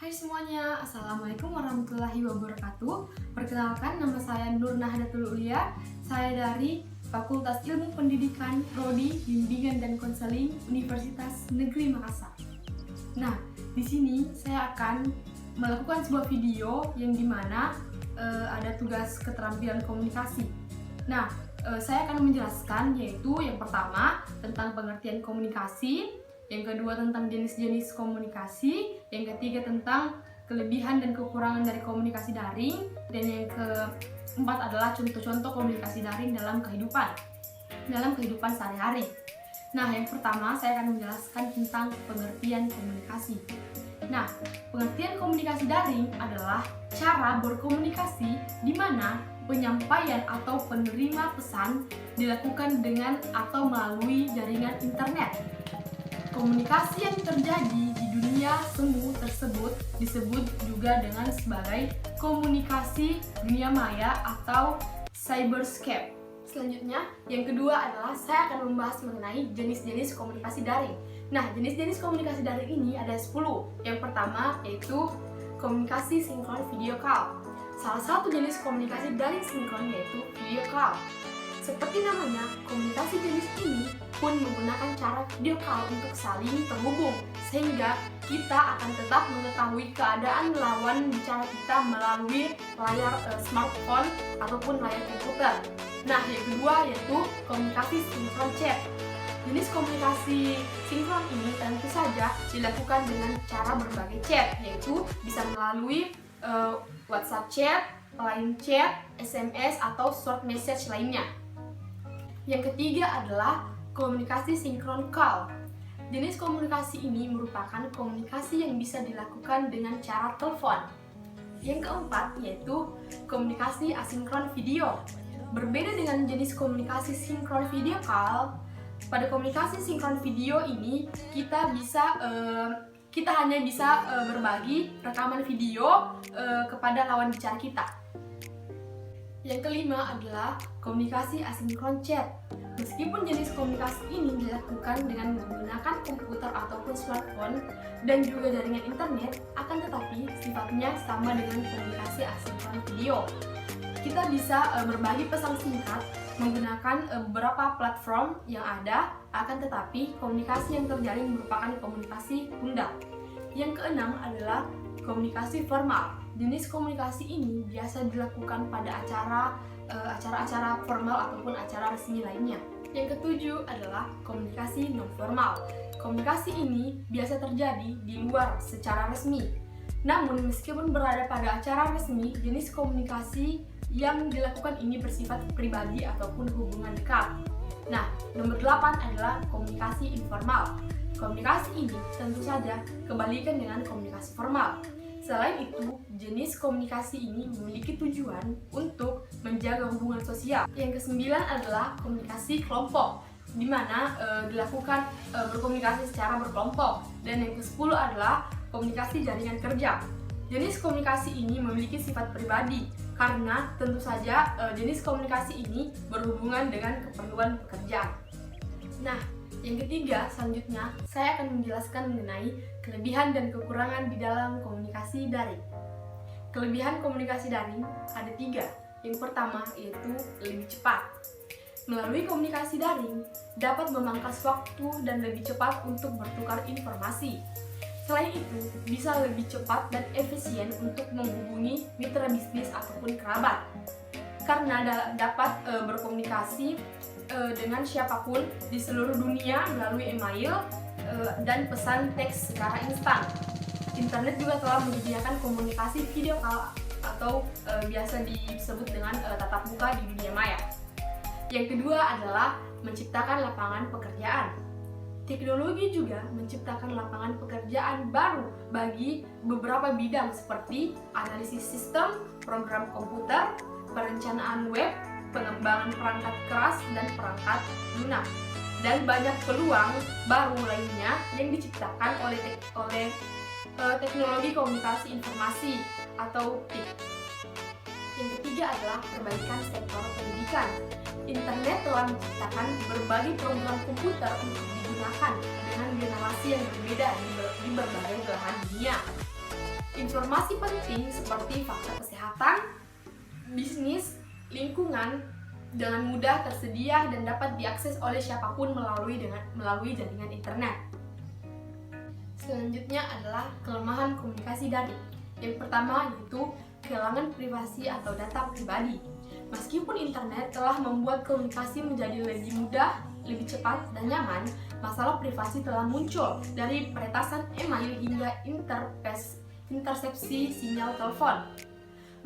Hai semuanya, Assalamualaikum warahmatullahi wabarakatuh. Perkenalkan, nama saya Nur Nahdlatul Ulia. Saya dari Fakultas Ilmu Pendidikan, Prodi Bimbingan dan Konseling Universitas Negeri Makassar. Nah, di sini saya akan melakukan sebuah video yang dimana ada tugas keterampilan komunikasi. Nah, saya akan menjelaskan yaitu yang pertama tentang pengertian komunikasi, yang kedua tentang jenis-jenis komunikasi, yang ketiga tentang kelebihan dan kekurangan dari komunikasi daring, dan yang keempat adalah contoh-contoh komunikasi daring dalam kehidupan sehari-hari. Nah, yang pertama saya akan menjelaskan tentang pengertian komunikasi. Nah, pengertian komunikasi daring adalah cara berkomunikasi di mana penyampaian atau penerima pesan dilakukan dengan atau melalui jaringan internet. Komunikasi yang terjadi di dunia semu tersebut disebut juga dengan sebagai komunikasi dunia maya atau cyberscape. Selanjutnya, yang kedua adalah saya akan membahas mengenai jenis-jenis komunikasi daring. Nah, jenis-jenis komunikasi daring ini ada 10. Yang pertama yaitu komunikasi sinkron video call. Salah satu jenis komunikasi daring sinkron yaitu video call. Seperti namanya, komunikasi jenis ini pun menggunakan cara video call untuk saling terhubung, sehingga kita akan tetap mengetahui keadaan lawan bicara kita melalui layar smartphone ataupun layar komputer. Nah, yang kedua yaitu komunikasi sinkron chat. Jenis komunikasi sinkron ini tentu saja dilakukan dengan cara berbagai chat, yaitu bisa melalui WhatsApp chat, Line chat, SMS, atau short message lainnya. Yang ketiga adalah komunikasi sinkron call. Jenis komunikasi ini merupakan komunikasi yang bisa dilakukan dengan cara telepon. Yang keempat yaitu komunikasi asinkron video. Berbeda dengan jenis komunikasi sinkron video call, pada komunikasi sinkron video ini kita hanya bisa berbagi rekaman video kepada lawan bicara kita. Yang kelima adalah komunikasi asinkron chat. Meskipun jenis komunikasi ini dilakukan dengan menggunakan komputer ataupun smartphone dan juga jaringan internet, akan tetapi sifatnya sama dengan komunikasi asinkron video. Kita bisa berbagi pesan singkat menggunakan beberapa platform yang ada, akan tetapi komunikasi yang terjalin merupakan komunikasi tunda. Yang keenam adalah komunikasi formal. Jenis komunikasi ini biasa dilakukan pada acara-acara formal ataupun acara resmi lainnya. Yang ketujuh adalah komunikasi non-formal. Komunikasi ini biasa terjadi di luar secara resmi. Namun, meskipun berada pada acara resmi, jenis komunikasi yang dilakukan ini bersifat pribadi ataupun hubungan dekat. Nah, nomor 8 adalah komunikasi informal. Komunikasi ini tentu saja kebalikan dengan komunikasi formal. Selain itu, jenis komunikasi ini memiliki tujuan untuk menjaga hubungan sosial. Yang kesembilan adalah komunikasi kelompok, di mana dilakukan berkomunikasi secara berkelompok. Dan yang ke-10 adalah komunikasi jaringan kerja. Jenis komunikasi ini memiliki sifat pribadi, karena tentu saja jenis komunikasi ini berhubungan dengan keperluan pekerjaan. Nah, yang ketiga, selanjutnya saya akan menjelaskan mengenai kelebihan dan kekurangan di dalam komunikasi daring. Kelebihan komunikasi daring ada 3. Yang pertama yaitu lebih cepat. Melalui komunikasi daring dapat memangkas waktu dan lebih cepat untuk bertukar informasi. Selain itu, bisa lebih cepat dan efisien untuk menghubungi mitra bisnis ataupun kerabat. Karena dapat berkomunikasi dengan siapapun di seluruh dunia melalui email dan pesan teks secara instan. Internet juga telah menyediakan komunikasi video call atau biasa disebut dengan tatap muka di dunia maya. Yang kedua adalah menciptakan lapangan pekerjaan. Teknologi juga menciptakan lapangan pekerjaan baru bagi beberapa bidang seperti analisis sistem, program komputer, perencanaan web, pengembangan perangkat keras dan perangkat lunak, dan banyak peluang baru lainnya yang diciptakan oleh teknologi komunikasi informasi atau TIK. Yang ketiga adalah perbaikan sektor pendidikan. Internet telah menciptakan berbagai program komputer untuk digunakan dengan generasi yang berbeda di berbagai belahan dunia. informasi penting seperti fakta kesehatan, bisnis, lingkungan dengan mudah tersedia dan dapat diakses oleh siapapun melalui jaringan internet. Selanjutnya adalah kelemahan komunikasi daring. Yang pertama yaitu kehilangan privasi atau data pribadi. Meskipun internet telah membuat komunikasi menjadi lebih mudah, lebih cepat, dan nyaman, masalah privasi telah muncul dari peretasan email hingga intersepsi sinyal telepon.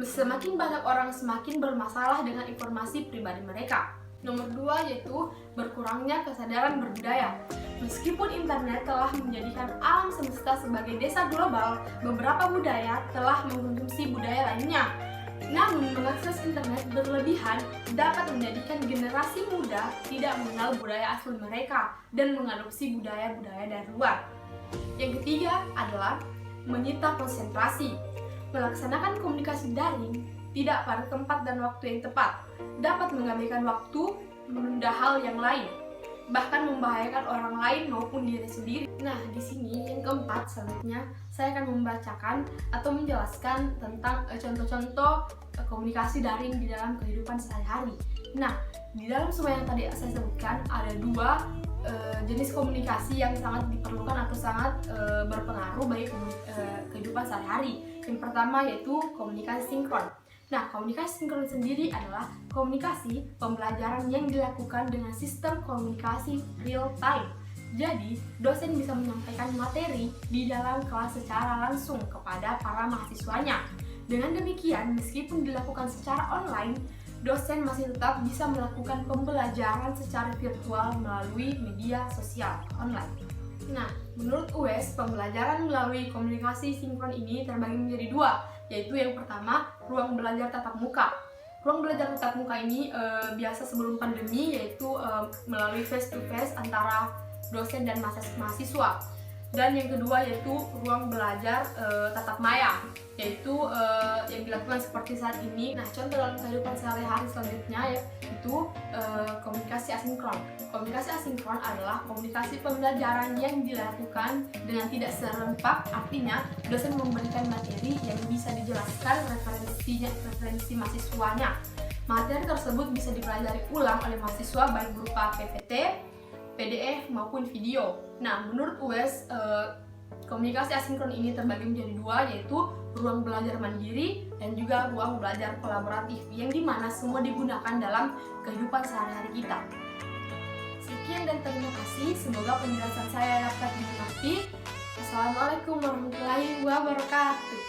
Semakin banyak orang semakin bermasalah dengan informasi pribadi mereka. Nomor 2 yaitu berkurangnya kesadaran berbudaya. Meskipun internet telah menjadikan alam semesta sebagai desa global, beberapa budaya telah mengkonsumsi budaya lainnya. Namun, mengakses internet berlebihan dapat menjadikan generasi muda tidak mengenal budaya asli mereka dan mengadopsi budaya-budaya dari luar. Yang ketiga adalah menyita konsentrasi. Melaksanakan komunikasi daring tidak pada tempat dan waktu yang tepat dapat mengabaikan waktu, menunda hal yang lain, bahkan membahayakan orang lain maupun diri sendiri. Nah, di sini yang keempat selanjutnya saya akan membacakan atau menjelaskan tentang contoh-contoh komunikasi daring di dalam kehidupan sehari-hari. Nah, di dalam semua yang tadi saya sebutkan ada dua jenis komunikasi yang sangat diperlukan atau sangat berpengaruh bagi kehidupan sehari-hari. Yang pertama yaitu komunikasi sinkron. Nah, komunikasi sinkron sendiri adalah komunikasi pembelajaran yang dilakukan dengan sistem komunikasi real time. Jadi, dosen bisa menyampaikan materi di dalam kelas secara langsung kepada para mahasiswanya. Dengan demikian, meskipun dilakukan secara online, dosen masih tetap bisa melakukan pembelajaran secara virtual melalui media sosial online. Nah, menurut UES, pembelajaran melalui komunikasi sinkron ini terbagi menjadi dua, yaitu yang pertama, ruang belajar tatap muka. Ruang belajar tatap muka ini biasa sebelum pandemi, yaitu melalui face-to-face antara dosen dan mahasiswa. Dan yang kedua yaitu ruang belajar tatap maya, yaitu yang dilakukan seperti saat ini. Nah, contoh dalam kehidupan sehari-hari selanjutnya yaitu komunikasi asinkron. Komunikasi asinkron adalah komunikasi pembelajaran yang dilakukan dengan tidak serempak, artinya dosen memberikan materi yang bisa dijelaskan referensi mahasiswanya. Materi tersebut bisa dipelajari ulang oleh mahasiswa baik berupa PPT, PDF maupun video. Nah, menurut UES, komunikasi asinkron ini terbagi menjadi dua, yaitu ruang belajar mandiri dan juga ruang belajar kolaboratif, yang dimana semua digunakan dalam kehidupan sehari-hari kita. Sekian dan terima kasih, semoga penjelasan saya dapat dimengerti. Assalamualaikum warahmatullahi wabarakatuh.